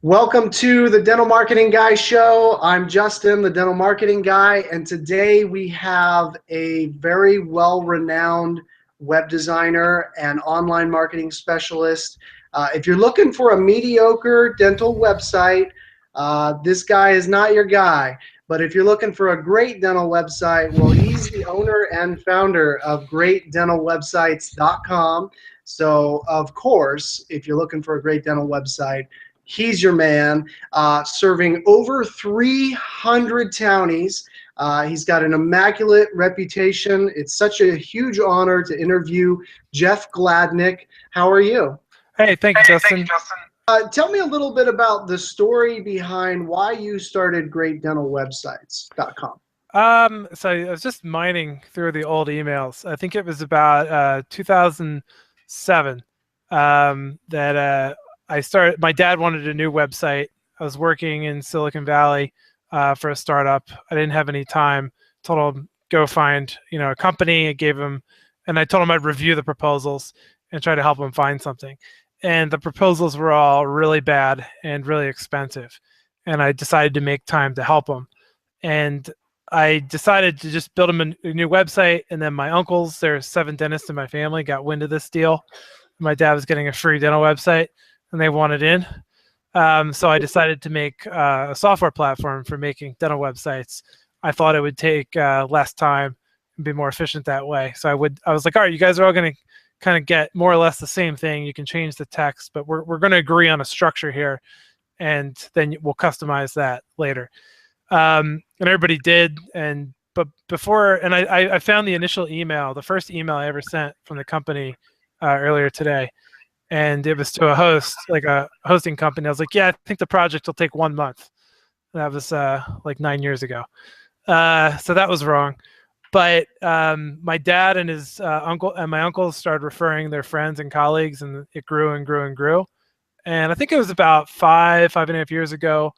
Welcome to the Dental Marketing Guy Show. I'm Justin, the Dental Marketing Guy, and today we have a very well-renowned web designer and online marketing specialist. If you're looking for a mediocre dental website, this guy is not your guy. But if you're looking for a great dental website, well, he's the owner and founder of greatdentalwebsites.com. So, of course, if you're looking for a great dental website, he's your man, serving over 300 townies. He's got an immaculate reputation. It's such a huge honor to interview Jeff Gladnick. How are you? Hey, thank you, Justin. Tell me a little bit about the story behind why you started greatdentalwebsites.com. So I was just mining through the old emails. I think it was about 2007 that I started. My dad wanted a new website. I was working in Silicon Valley for a startup. I didn't have any time. Told him go find a company. I gave him, and I told him I'd review the proposals and try to help him find something. And the proposals were all really bad and really expensive. And I decided to make time to help him. And I decided to just build him a new website. And then my uncles, there's 7 dentists in my family, got wind of this deal. My dad was getting a free dental website and they wanted in. So I decided to make a software platform for making dental websites. I thought it would take less time and be more efficient that way. So I was like, all right, you guys are all going to kind of get more or less the same thing. You can change the text, but we're going to agree on a structure here, and then we'll customize that later. And everybody did. But before, and I found the initial email, the first email I ever sent from the company earlier today, and it was to a host, like a hosting company. I was like, yeah, I think the project will take 1 month. That was like 9 years ago. So that was wrong. But my dad and his uncle and my uncle started referring their friends and colleagues, and it grew and grew and grew. And I think it was about 5.5 years ago,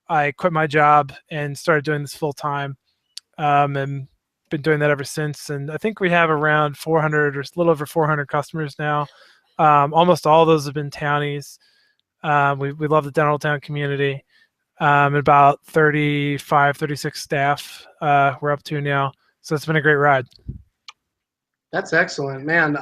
I quit my job and started doing this full time, and been doing that ever since. And I think we have around 400 or a little over 400 customers now. Almost all of those have been townies. We love the dental town community. About 35, 36 staff we're up to now. So it's been a great ride. That's excellent, man.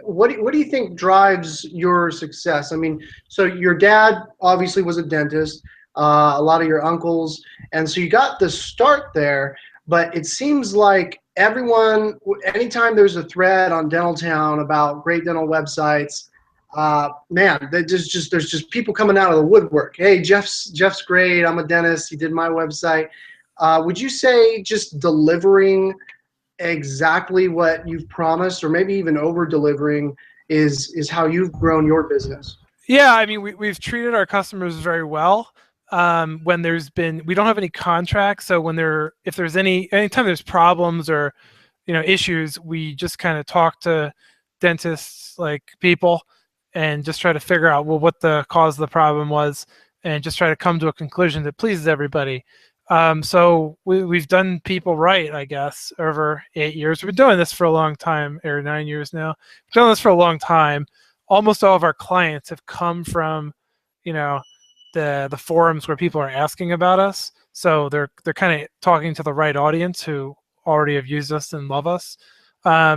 What do you think drives your success? I mean, so your dad obviously was a dentist, a lot of your uncles, and so you got the start there. But it seems like everyone, anytime there's a thread on Dental Town about great dental websites, man, there's just people coming out of the woodwork. Hey, Jeff's great. I'm a dentist. He did my website. Would you say just delivering exactly what you've promised, or maybe even over delivering, is how you've grown your business? Yeah, I mean, we've treated our customers very well. When we don't have any contracts, so if there's anytime there's problems or issues, we just kind of talk to dentists, like people, and just try to figure out what the cause of the problem was, and just try to come to a conclusion that pleases everybody. So we've done people right, I guess, over 8 years. We've been doing this for a long time, or 9 years now. We've done this for a long time. Almost all of our clients have come from, the forums where people are asking about us. So they're kind of talking to the right audience who already have used us and love us. I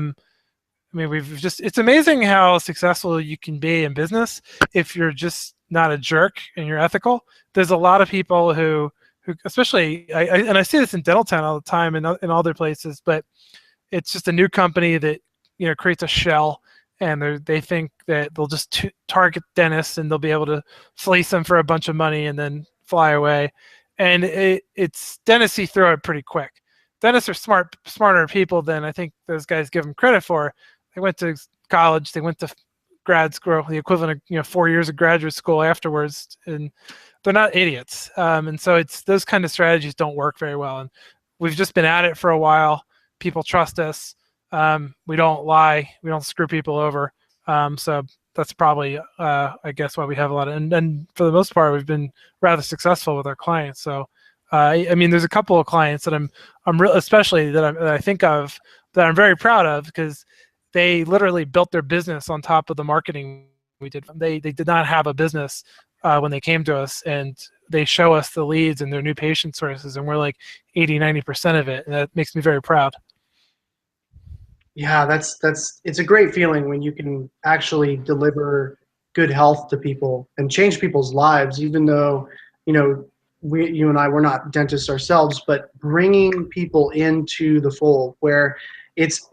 mean, it's amazing how successful you can be in business if you're just not a jerk and you're ethical. There's a lot of people who especially, and I see this in Dental Town all the time and in other places, but it's just a new company that creates a shell, and they think that they'll just target dentists and they'll be able to fleece them for a bunch of money and then fly away. And it's dentists see through it pretty quick. Dentists are smarter people than I think those guys give them credit for. They went to college, they went to grad school, the equivalent of 4 years of graduate school afterwards, and they're not idiots. And so it's those kind of strategies don't work very well. And we've just been at it for a while. People trust us. We don't lie. We don't screw people over. So that's probably, I guess, why we have a lot of, and for the most part, we've been rather successful with our clients. So, I mean, there's a couple of clients that I'm especially that I think of that I'm very proud of, because they literally built their business on top of the marketing we did. They did not have a business when they came to us, and they show us the leads and their new patient sources, and we're like 80-90% of it, and that makes me very proud. Yeah, that's it's a great feeling when you can actually deliver good health to people and change people's lives, even though, you know, you and I, we're not dentists ourselves, but bringing people into the fold where it's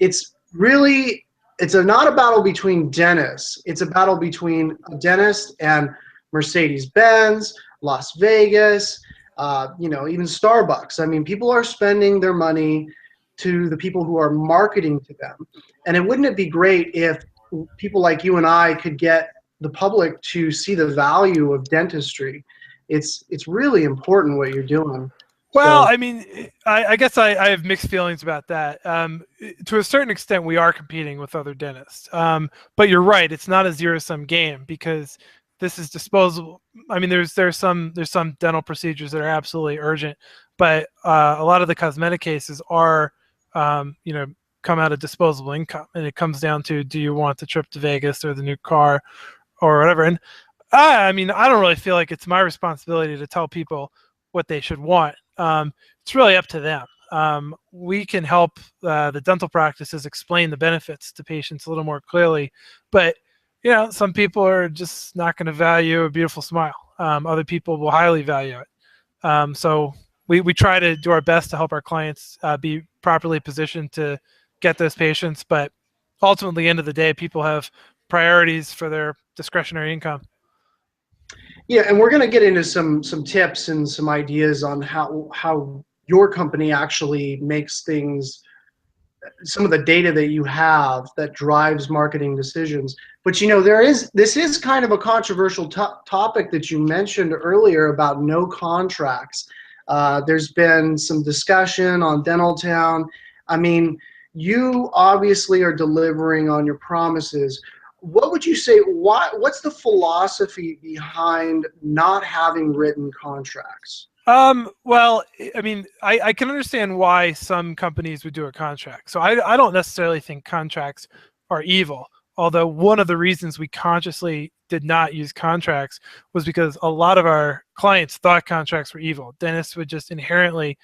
really not a battle between dentists. It's a battle between a dentist and Mercedes-Benz, Las Vegas, even Starbucks. I mean, people are spending their money to the people who are marketing to them. And wouldn't it be great if people like you and I could get the public to see the value of dentistry? It's really important what you're doing. Well, So I mean, I guess I have mixed feelings about that. To a certain extent, we are competing with other dentists. But you're right; it's not a zero-sum game because this is disposable. I mean, there's some dental procedures that are absolutely urgent, but a lot of the cosmetic cases are, you know, come out of disposable income, and it comes down to, do you want the trip to Vegas or the new car or whatever? And I mean, I don't really feel like it's my responsibility to tell people what they should want. It's really up to them. We can help the dental practices explain the benefits to patients a little more clearly, but you know, some people are just not going to value a beautiful smile. Other people will highly value it. So we try to do our best to help our clients be properly positioned to get those patients, but ultimately, at the end of the day, people have priorities for their discretionary income. yeah, and we're going to get into some tips and some ideas on how your company actually makes things, some of the data that you have that drives marketing decisions. But this is kind of a controversial topic that you mentioned earlier about no contracts. There's been some discussion on Dentaltown. I mean, you obviously are delivering on your promises. What would you say? What's the philosophy behind not having written contracts? Well, I mean, I can understand why some companies would do a contract. So I don't necessarily think contracts are evil. Although one of the reasons we consciously did not use contracts was because a lot of our clients thought contracts were evil. Dentists would just inherently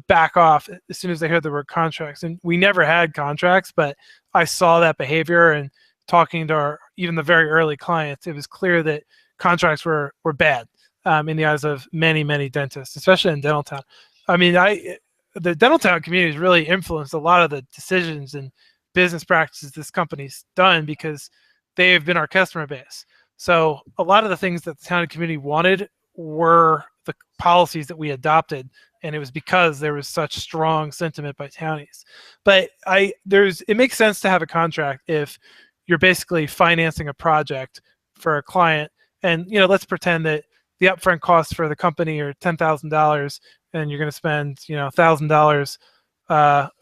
back off as soon as they heard the word contracts. And we never had contracts, but I saw that behavior, and talking to even the very early clients, it was clear that contracts were bad in the eyes of many, many dentists, especially in Dentaltown. I mean, the Dentaltown community has really influenced a lot of the decisions and business practices this company's done because they have been our customer base. So a lot of the things that the town community wanted were the policies that we adopted, and it was because there was such strong sentiment by townies. But it makes sense to have a contract if you're basically financing a project for a client, and let's pretend that the upfront costs for the company are $10,000, and you're going to spend $1,000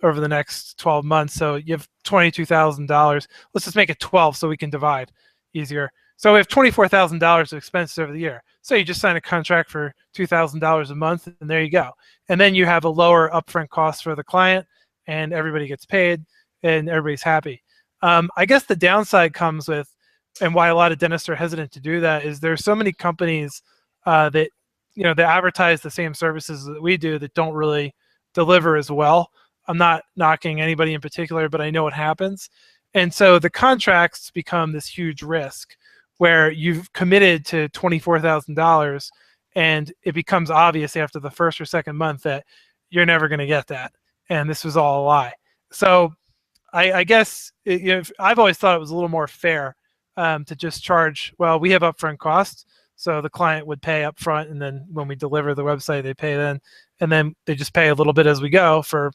over the next 12 months. So you have $22,000. Let's just make it 12 so we can divide easier. So we have $24,000 of expenses over the year. So you just sign a contract for $2,000 a month, and there you go. And then you have a lower upfront cost for the client, and everybody gets paid, and everybody's happy. I guess the downside comes with, and why a lot of dentists are hesitant to do that, is there's so many companies that they advertise the same services that we do that don't really deliver as well. I'm not knocking anybody in particular, but I know it happens. And so the contracts become this huge risk where you've committed to $24,000, and it becomes obvious after the first or second month that you're never going to get that, and this was all a lie. So I guess I've always thought it was a little more fair to just charge. Well, we have upfront costs, so the client would pay upfront, and then when we deliver the website, they pay then, and then they just pay a little bit as we go for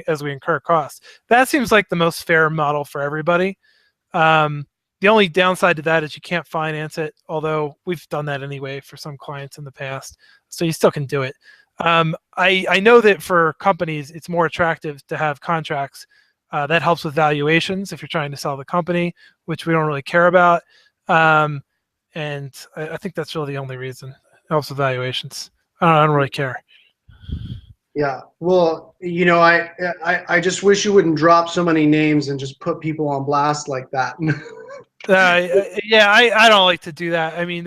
as we incur costs. That seems like the most fair model for everybody. The only downside to that is you can't finance it, although we've done that anyway for some clients in the past, so you still can do it. I know that for companies, it's more attractive to have contracts. That helps with valuations if you're trying to sell the company, which we don't really care about. And I think that's really the only reason. It helps with valuations. I don't really care. Yeah. Well, I just wish you wouldn't drop so many names and just put people on blast like that. Yeah, I don't like to do that. I mean,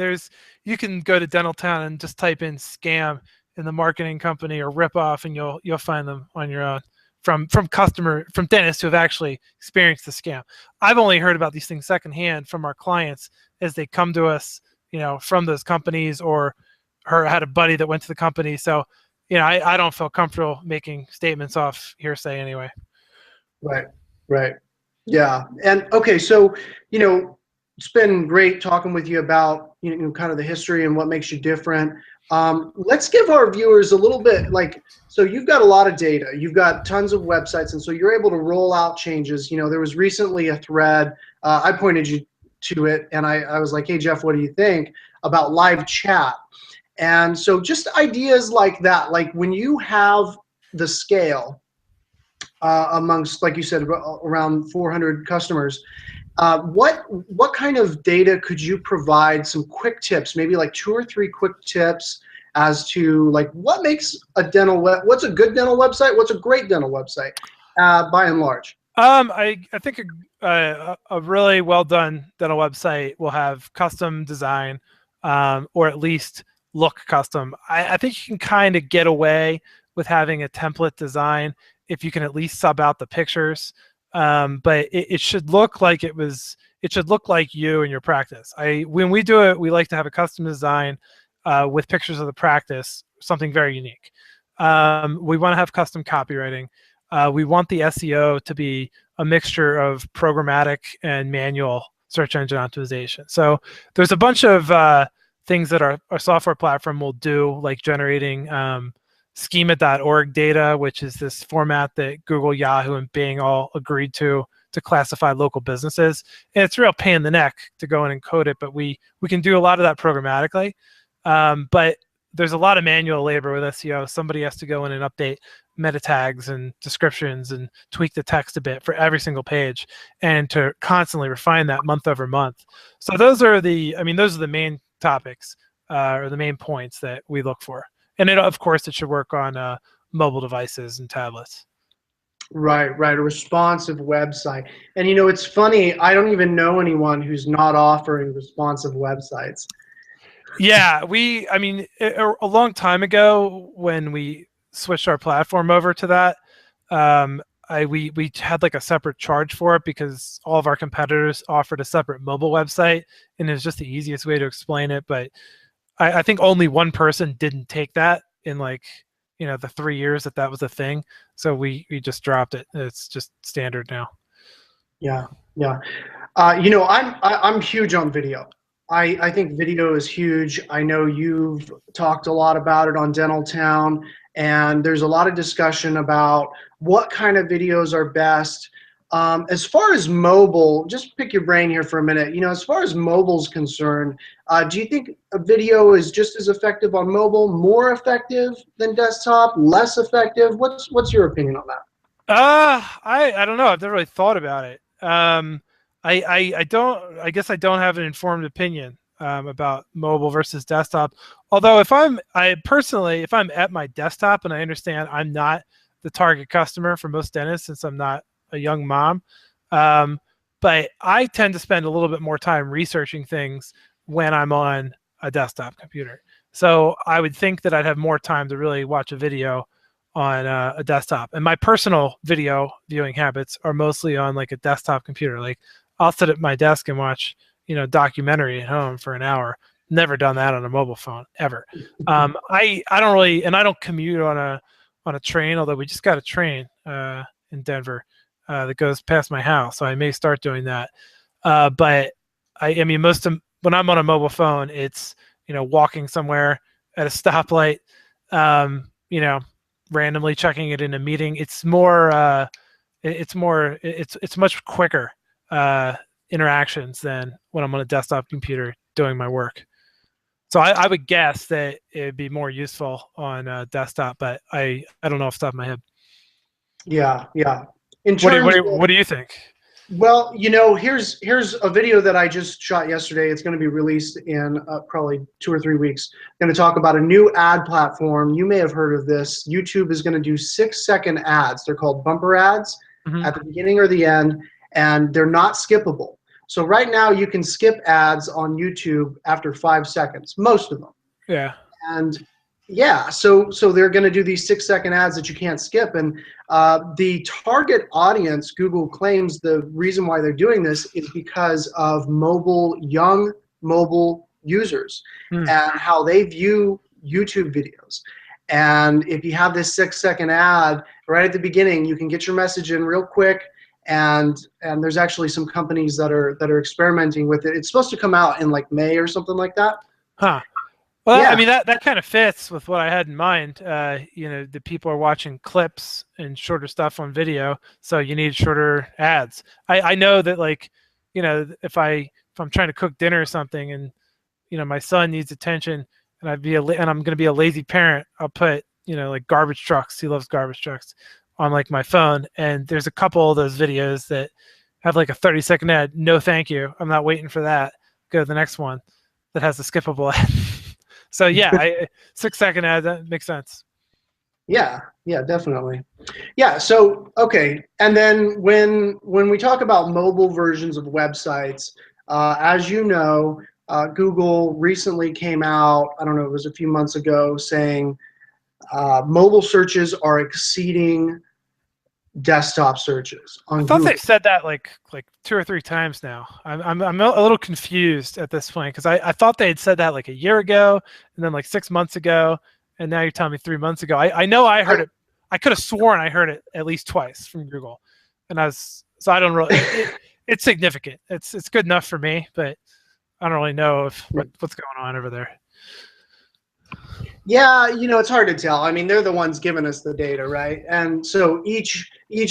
you can go to Dental Town and just type in scam in the marketing company or rip off, and you'll find them on your own from dentists who have actually experienced the scam. I've only heard about these things secondhand from our clients as they come to us, from those companies, or had a buddy that went to the company. So, I don't feel comfortable making statements off hearsay anyway. Right, right. Yeah. And okay, so, it's been great talking with you about, kind of the history and what makes you different. Let's give our viewers a little bit, like, so you've got a lot of data, you've got tons of websites, and so you're able to roll out changes. There was recently a thread, I pointed you to it, and I was like, hey, Jeff, what do you think about live chat? And so just ideas like that, like when you have the scale, amongst, like you said, around 400 customers. What kind of data could you provide? Some quick tips, maybe like 2 or 3 quick tips as to like what makes a what's a good dental website? What's a great dental website, by and large? I think a really well done dental website will have custom design, or at least look custom. I think you can kind of get away with having a template design if you can at least sub out the pictures. But it should look like it should look like you and your practice. When we do it, we like to have a custom design with pictures of the practice, something very unique. We want to have custom copywriting. We want the SEO to be a mixture of programmatic and manual search engine optimization. So there's a bunch of things that our software platform will do, like generating schema.org data, which is this format that Google, Yahoo, and Bing all agreed to classify local businesses. And it's a real pain in the neck to go in and code it, but we can do a lot of that programmatically. But there's a lot of manual labor with SEO. Somebody has to go in and update meta tags and descriptions and tweak the text a bit for every single page, and to constantly refine that month over month. So those are the main topics, or the main points that we look for. And of course, it should work on mobile devices and tablets. Right, right. A responsive website. And it's funny, I don't even know anyone who's not offering responsive websites. Yeah, a long time ago when we switched our platform over to that, we had like a separate charge for it because all of our competitors offered a separate mobile website, and it was just the easiest way to explain it. But I think only one person didn't take that in the 3 years that was a thing. So we just dropped it. It's just standard now. Yeah, yeah. I'm huge on video. I think video is huge. I know you've talked a lot about it on Dental Town, and there's a lot of discussion about what kind of videos are best. As far as mobile, just pick your brain here for a minute. As far as mobile's concerned, do you think a video is just as effective on mobile, more effective than desktop, less effective? What's your opinion on that? I don't know. I've never really thought about it. I guess I don't have an informed opinion about mobile versus desktop. Although if I'm at my desktop and I understand I'm not the target customer for most dentists since I'm not a young mom, but I tend to spend a little bit more time researching things when I'm on a desktop computer. So I would think that I'd have more time to really watch a video on a desktop. And my personal video viewing habits are mostly on like a desktop computer. Like I'll sit at my desk and watch, documentary at home for an hour. Never done that on a mobile phone ever. I don't really, and I don't commute on a train, although we just got a train in Denver that goes past my house. So I may start doing that. But most of when I'm on a mobile phone, it's, walking somewhere at a stoplight, randomly checking it in a meeting. It's much quicker interactions than when I'm on a desktop computer doing my work. So I would guess that it'd be more useful on desktop, but I don't know off the top of my head. Yeah, yeah. What do you think? Well, here's a video that I just shot yesterday. It's going to be released in probably 2 or 3 weeks. I'm going to talk about a new ad platform. You may have heard of this. YouTube is going to do 6-second ads. They're called bumper ads at the beginning or the end, and they're not skippable. So right now you can skip ads on YouTube after 5 seconds, most of them. Yeah. And yeah, so they're going to do these 6-second ads that you can't skip. And the target audience, Google claims the reason why they're doing this is because of young mobile users and how they view YouTube videos. And if you have this 6-second ad right at the beginning, you can get your message in real quick. And there's actually some companies that are experimenting with it. It's supposed to come out in like May or something like that. Huh. Well, I Yeah. mean, that kind of fits with what I had in mind. You know, the people are watching clips and shorter stuff on video, so you need shorter ads. I know that, like, you know, if I'm trying to cook dinner or something, and you know my son needs attention, and I'm going to be a lazy parent, I'll put, you know, like garbage trucks. He loves garbage trucks on like my phone, and there's a couple of those videos that have like a 30-second ad. No, thank you. I'm not waiting for that. Go to the next one that has a skippable ad. So yeah, 6-second ad, that makes sense. Yeah, yeah, definitely. Yeah, so okay, and then when we talk about mobile versions of websites, as you know, Google recently came out, I don't know, it was a few months ago, saying mobile searches are exceeding desktop searches I on thought Google. they said that like 2 or 3 times now. I'm a little confused at this point because I thought they had said that like a year ago and then like 6 months ago, and now you're telling me 3 months ago. I know I heard it. I could have sworn I heard it at least twice from Google, and I don't really. It's significant. It's good enough for me, but I don't really know what's going on over there. Yeah, you know, it's hard to tell. I mean, they're the ones giving us the data, right? And so each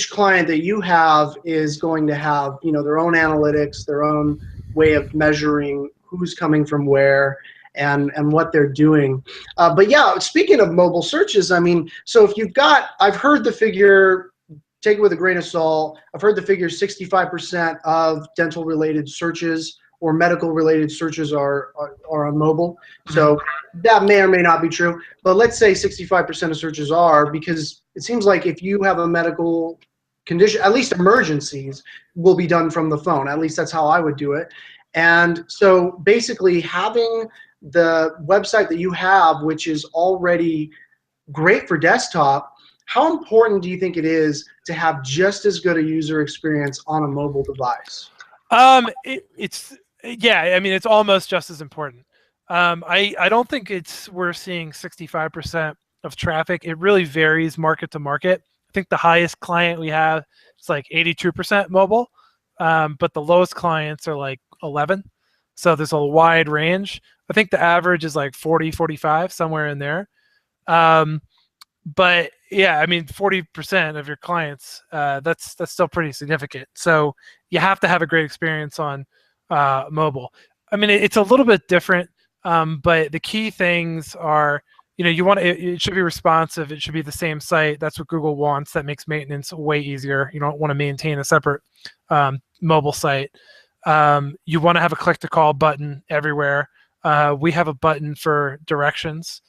client that you have is going to have, you know, their own analytics, their own way of measuring who's coming from where and what they're doing. But yeah, speaking of mobile searches, I mean, so if you've got, I've heard the figure, take it with a grain of salt. I've heard the figure 65% of dental related searches or medical related searches are on mobile. So that may or may not be true, but let's say 65% of searches are, because it seems like if you have a medical condition, at least emergencies will be done from the phone. At least that's how I would do it. And so basically having the website that you have, which is already great for desktop, how important do you think it is to have just as good a user experience on a mobile device? It's yeah. I mean, it's almost just as important. I don't think we're seeing 65% of traffic. It really varies market to market. I think the highest client we have is like 82% mobile, but the lowest clients are like 11. So there's a wide range. I think the average is like 40, 45, somewhere in there. Um, but yeah, I mean, 40% of your clients, that's still pretty significant. So you have to have a great experience on mobile. I mean, it's a little bit different, but the key things are, you know, it should be responsive. It should be the same site. That's what Google wants. That makes maintenance way easier. You don't want to maintain a separate mobile site. You want to have a click to call button everywhere. We have a button for directions.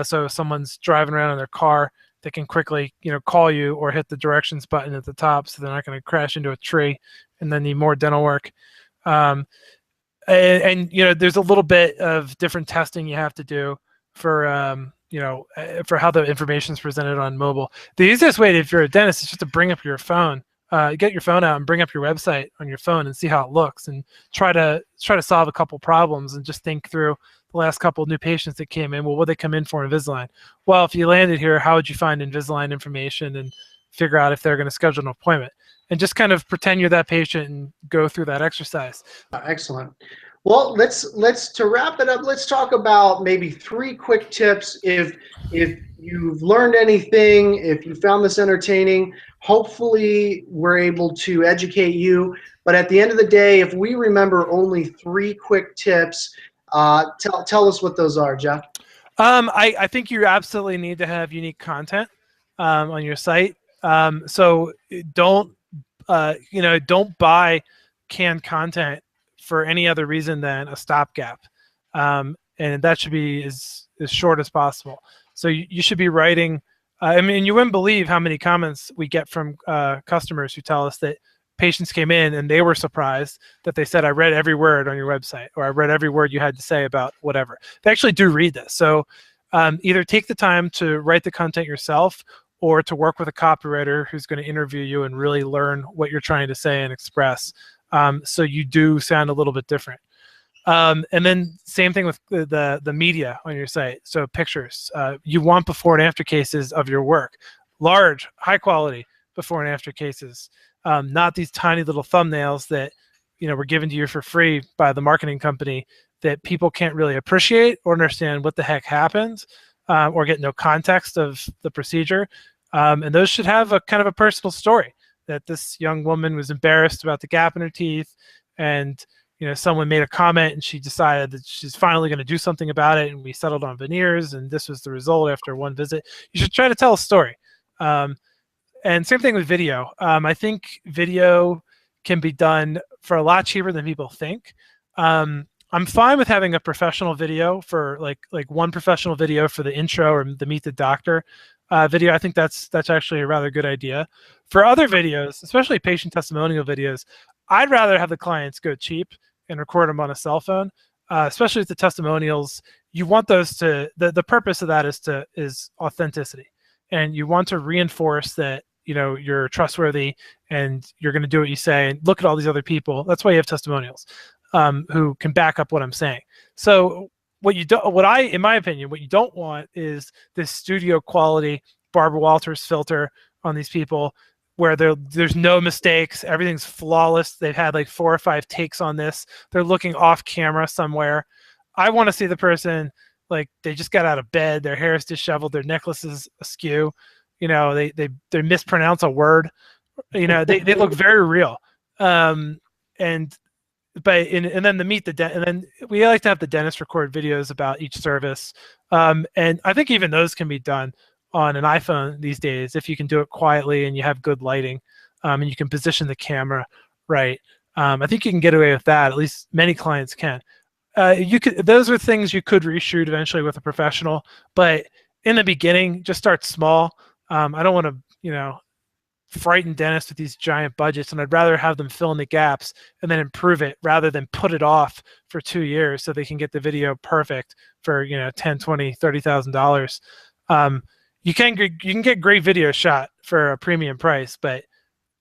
So if someone's driving around in their car, they can quickly, you know, call you or hit the directions button at the top, so they're not going to crash into a tree and then need more dental work. And you know, there's a little bit of different testing you have to do for you know, for how the information is presented on mobile. The easiest way, if you're a dentist, is just to bring up your phone. Get your phone out and bring up your website on your phone and see how it looks, and try to solve a couple problems, and just think through the last couple of new patients that came in. Well, what they come in for Invisalign? Well, if you landed here, how would you find Invisalign information and figure out if they're going to schedule an appointment? And just kind of pretend you're that patient and go through that exercise. Excellent. Well, let's to wrap it up, let's talk about maybe 3 quick tips. If you've learned anything, if you found this entertaining, hopefully we're able to educate you. But at the end of the day, if we remember only 3 quick tips, tell us what those are, Jeff. I think you absolutely need to have unique content on your site. So you know, don't buy canned content for any other reason than a stopgap, and that should be as short as possible. So you should be writing. I mean, you wouldn't believe how many comments we get from customers who tell us that patients came in and they were surprised that they said, I read every word on your website, or I read every word you had to say about whatever. They actually do read this. So either take the time to write the content yourself, or to work with a copywriter who's going to interview you and really learn what you're trying to say and express. So you do sound a little bit different. And then same thing with the media on your site. So pictures, you want before and after cases of your work, large, high quality before and after cases, not these tiny little thumbnails that, you know, were given to you for free by the marketing company that people can't really appreciate or understand what the heck happened, or get no context of the procedure. And those should have a kind of a personal story, that this young woman was embarrassed about the gap in her teeth, and you know, someone made a comment and she decided that she's finally going to do something about it, and we settled on veneers, and this was the result after one visit. You should try to tell a story. And same thing with video. I think video can be done for a lot cheaper than people think. I'm fine with having a professional video for like one professional video for the intro or the Meet the Doctor video. I think that's actually a rather good idea. For other videos, especially patient testimonial videos, I'd rather have the clients go cheap and record them on a cell phone, especially with the testimonials. You want those to, the purpose of that is authenticity. And you want to reinforce that, you know, you're trustworthy and you're going to do what you say, and look at all these other people. That's why you have testimonials, who can back up what I'm saying. So in my opinion, what you don't want is this studio quality Barbara Walters filter on these people, where there's no mistakes, everything's flawless. They've had like 4 or 5 takes on this. They're looking off camera somewhere. I want to see the person like they just got out of bed, their hair is disheveled, their necklace is askew, you know, they mispronounce a word, you know, they look very real. And then and then we like to have the dentist record videos about each service. And I think even those can be done on an iPhone these days if you can do it quietly and you have good lighting, and you can position the camera right. I think you can get away with that. At least many clients can. Those are things you could reshoot eventually with a professional, but in the beginning, just start small. I don't want to, you know, frighten dentists with these giant budgets, and I'd rather have them fill in the gaps and then improve it rather than put it off for 2 years so they can get the video perfect for, you know, $10, $20, $30,000. You can get great video shot for a premium price, but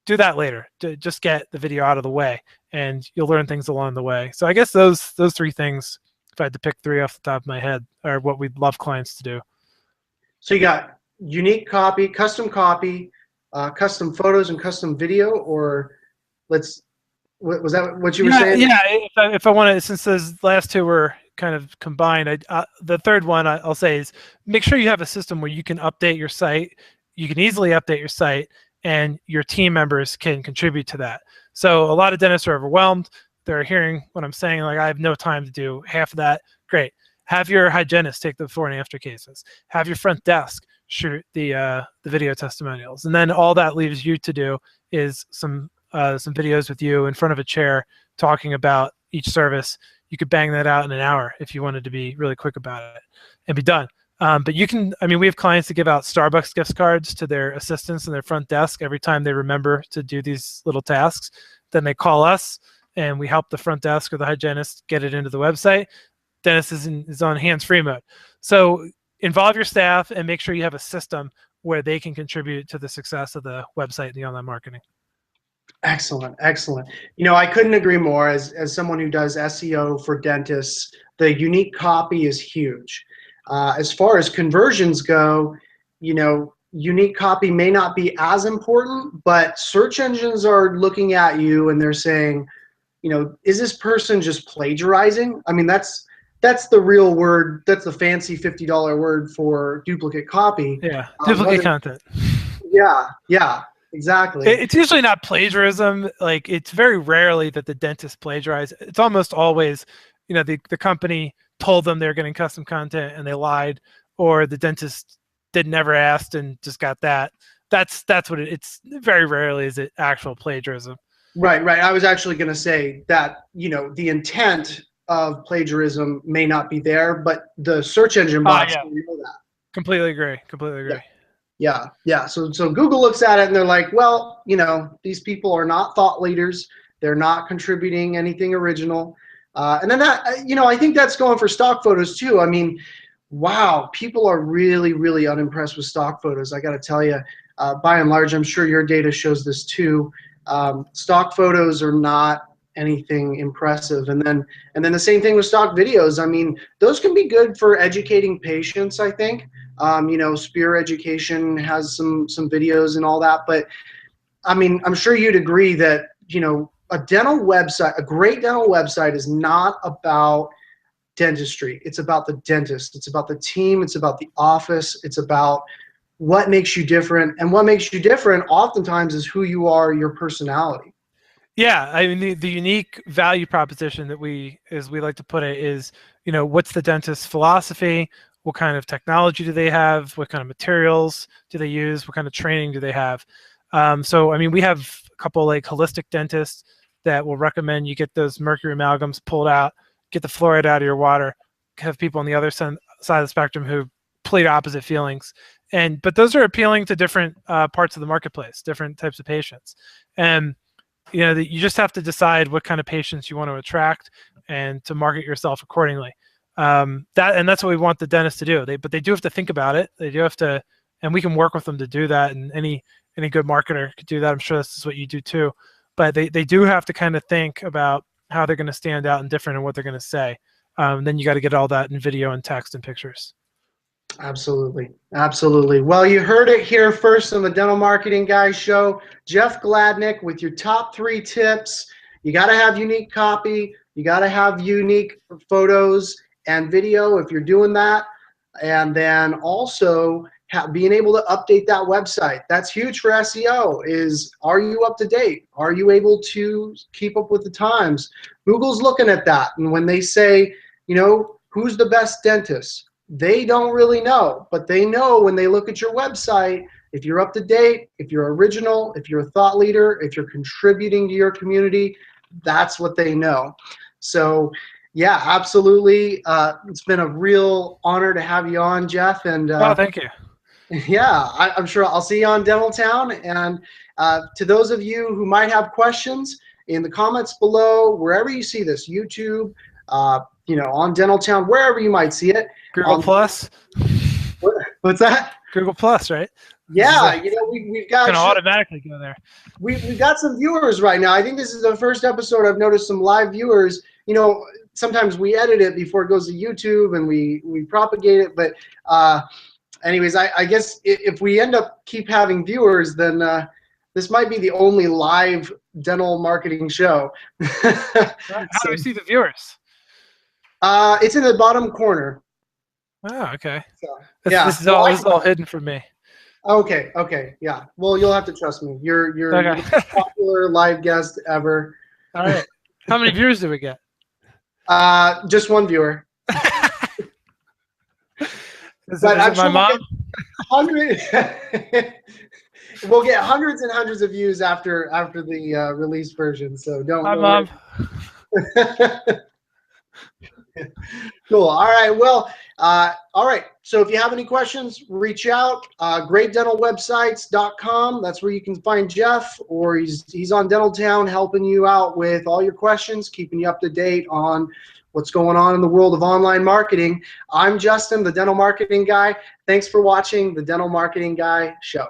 do that later. Just get the video out of the way, and you'll learn things along the way. So I guess those 3 things, if I had to pick 3 off the top of my head, are what we'd love clients to do. So you got unique copy, custom photos, and custom video, or was that what you were saying? Yeah, if I want to, since those last 2 were kind of combined, the third one I'll say is make sure you have a system where you can update your site. You can easily update your site, and your team members can contribute to that. So a lot of dentists are overwhelmed. They're hearing what I'm saying, like, I have no time to do half of that. Great. Have your hygienist take the before and after cases. Have your front desk shoot the video testimonials. And then all that leaves you to do is some videos with you in front of a chair talking about each service. You could bang that out in an hour if you wanted to be really quick about it and be done. But you can, I mean, we have clients that give out Starbucks gift cards to their assistants and their front desk every time they remember to do these little tasks. Then they call us and we help the front desk or the hygienist get it into the website. Dentist is on hands-free mode. So involve your staff and make sure you have a system where they can contribute to the success of the website and the online marketing. Excellent, excellent. You know, I couldn't agree more. As someone who does SEO for dentists, the unique copy is huge. As far as conversions go, you know, unique copy may not be as important, but search engines are looking at you and they're saying, you know, is this person just plagiarizing? I mean, that's the real word. That's the fancy $50 word for duplicate copy. Yeah, duplicate content. Yeah, exactly. It's usually not plagiarism. Like, it's very rarely that the dentist plagiarize. It's almost always, you know, the company told them they're getting custom content and they lied, or the dentist never asked and just got that. That's what it's very rarely is it actual plagiarism. Right. I was actually going to say that, you know, the intent of plagiarism may not be there, but the search engine bots know that. Completely agree. Yeah. Yeah, yeah. So Google looks at it and they're like, well, these people are not thought leaders. They're not contributing anything original. And then I think that's going for stock photos too. I mean, wow, people are really, really unimpressed with stock photos. I got to tell you, by and large, I'm sure your data shows this too. Stock photos are not anything impressive. And then the same thing with stock videos. I mean, those can be good for educating patients, I think. Spear Education has some videos and all that. But I mean, I'm sure you'd agree that a dental website, a great dental website, is not about dentistry. It's about the dentist. It's about the team. It's about the office. It's about what makes you different. And what makes you different oftentimes is who you are, your personality. Yeah, I mean the unique value proposition that as we like to put it, is what's the dentist's philosophy? What kind of technology do they have? What kind of materials do they use? What kind of training do they have? So I mean, we have a couple like holistic dentists that will recommend you get those mercury amalgams pulled out, get the fluoride out of your water. Have people on the other side of the spectrum who complete opposite feelings, but those are appealing to different parts of the marketplace, different types of patients, and you just have to decide what kind of patients you want to attract and to market yourself accordingly. That's what we want the dentist to do. But they do have to think about it. They do have to, and we can work with them to do that. And any good marketer could do that. I'm sure this is what you do too. But they do have to kind of think about how they're going to stand out and different and what they're going to say. Then you got to get all that in video and text and pictures. Absolutely. Absolutely. Well, you heard it here first on the Dental Marketing Guys show. Jeff Gladnick with your top 3 tips. You got to have unique copy. You got to have unique photos and video if you're doing that. And then also being able to update that website. That's huge for SEO. Are you up to date? Are you able to keep up with the times? Google's looking at that. And when they say, who's the best dentist? They don't really know, but they know when they look at your website, if you're up to date, if you're original, if you're a thought leader, if you're contributing to your community, that's what they know. So yeah, absolutely. It's been a real honor to have you on, Jeff. And Oh, thank you. yeah, I'm sure I'll see you on Dental Town. And to those of you who might have questions, in the comments below, wherever you see this, YouTube, on Dental Town, wherever you might see it. Google Plus. What's that? Google Plus, right? Yeah, we've got gonna automatically go there. We've got some viewers right now. I think this is the first episode I've noticed some live viewers. Sometimes we edit it before it goes to YouTube and we propagate it. But anyways, I guess if we end up keep having viewers, then this might be the only live dental marketing show. How do we see the viewers? It's in the bottom corner. Oh, okay. So, yeah. This is all hidden from me. Okay, yeah. Well, you'll have to trust me. You're the most popular live guest ever. All right. How many viewers do we get? Just one viewer. Is it my mom? We'll get hundreds and hundreds of views after the release version. So don't. Hi, Mom. Cool. All right. Well, all right. So if you have any questions, reach out. GreatDentalWebsites.com. That's where you can find Jeff, or he's on Dental Town helping you out with all your questions, keeping you up to date on what's going on in the world of online marketing. I'm Justin, the Dental Marketing Guy. Thanks for watching the Dental Marketing Guy show.